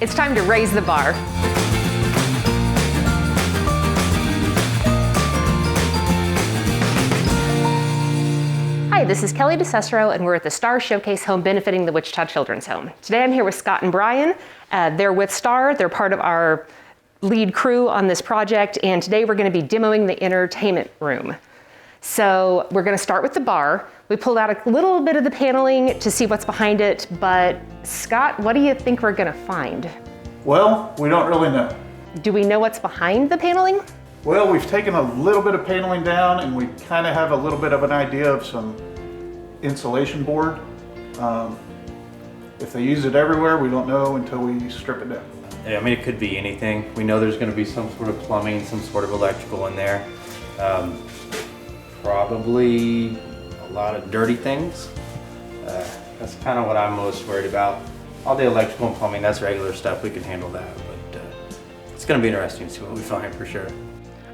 It's time to raise the bar. Hi, this is Kelly DeCicero, and we're at the Star Showcase Home benefiting the Wichita Children's Home. Today I'm here with Scott and Brian. They're with Star. They're part of our lead crew on this project, and today we're going to be demoing the entertainment room. So we're going to start with the bar. We pulled out a little bit of the paneling to see what's behind it, but Scott, what do you think we're going to find? Well, we don't really know. Do we know what's behind the paneling? Well, we've taken a little bit of paneling down and we kind of have a little bit of an idea of some insulation board. If they use it everywhere, we don't know until we strip it down. Yeah, I mean, it could be anything. We know there's going to be some sort of plumbing, some sort of electrical in there. Probably a lot of dirty things. That's kind of what I'm most worried about. All the electrical and plumbing, that's regular stuff. We can handle that, but it's going to be interesting to see what we find for sure.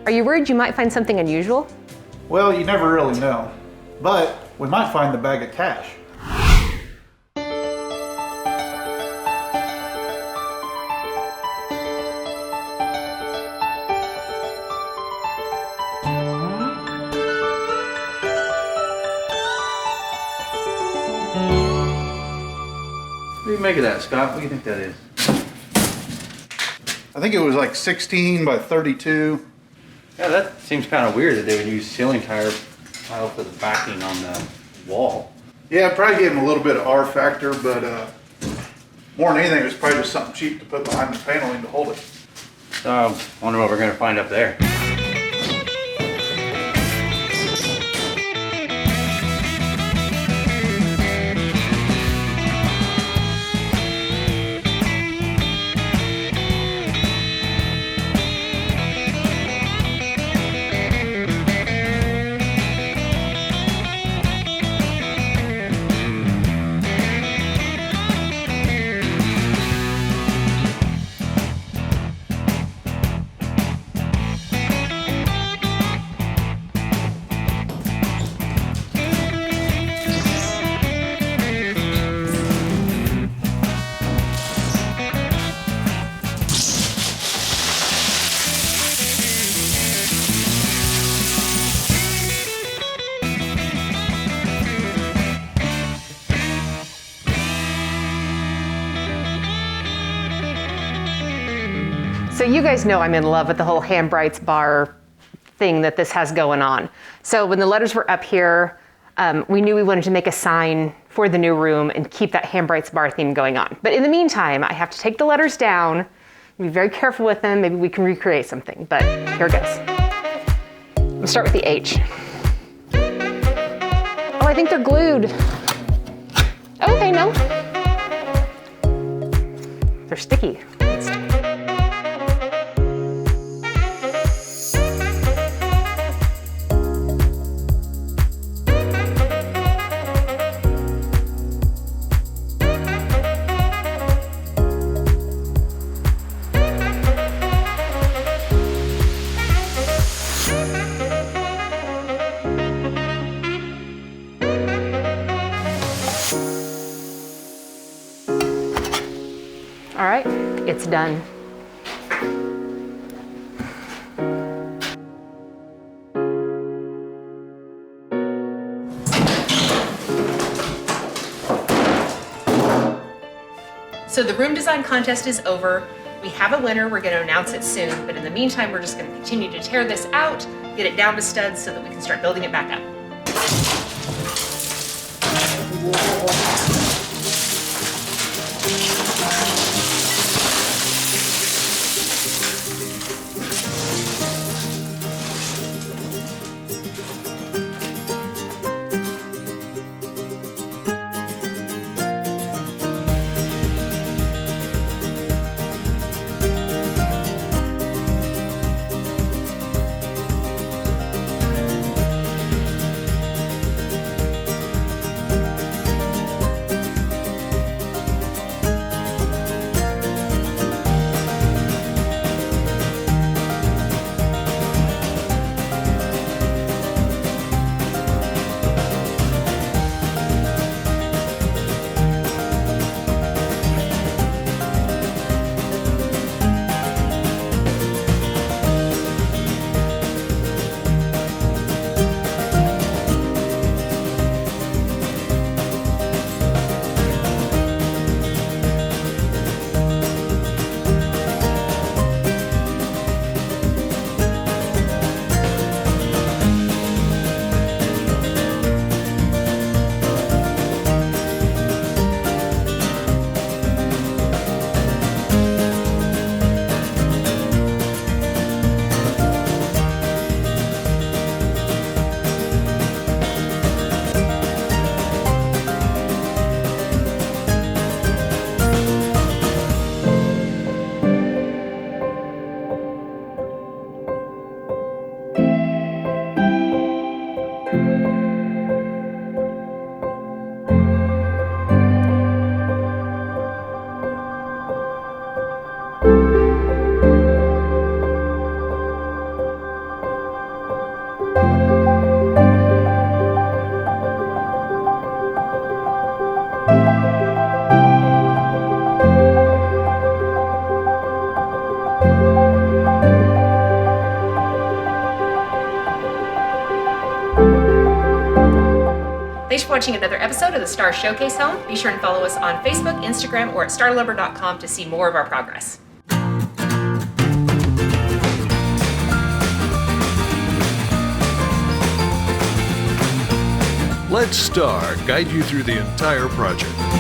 Are you worried you might find something unusual? Well, you never really know, but we might find the bag of cash. What do you make of that, Scott? What do you think that is? I think it was like 16 by 32. Yeah, that seems kind of weird that they would use ceiling tile for the backing on the wall. Yeah, it probably gave them a little bit of R factor, but more than anything, it was probably just something cheap to put behind the paneling to hold it. So I wonder what we're going to find up there. So you guys know I'm in love with the whole Handbrights bar thing that this has going on. So when the letters were up here, we knew we wanted to make a sign for the new room and keep that Handbrights bar theme going on. But in the meantime, I have to take the letters down, be very careful with them. Maybe we can recreate something, but here it goes. We'll start with the H. Oh, I think they're glued. Okay, no. They're sticky. All right, it's done. So the room design contest is over. We have a winner, we're gonna announce it soon, but in the meantime, we're just gonna continue to tear this out, get it down to studs so that we can start building it back up. Thanks for watching another episode of the Star Showcase Home. Be sure and follow us on Facebook, Instagram, or at starlumber.com to see more of our progress. Let Star guide you through the entire project.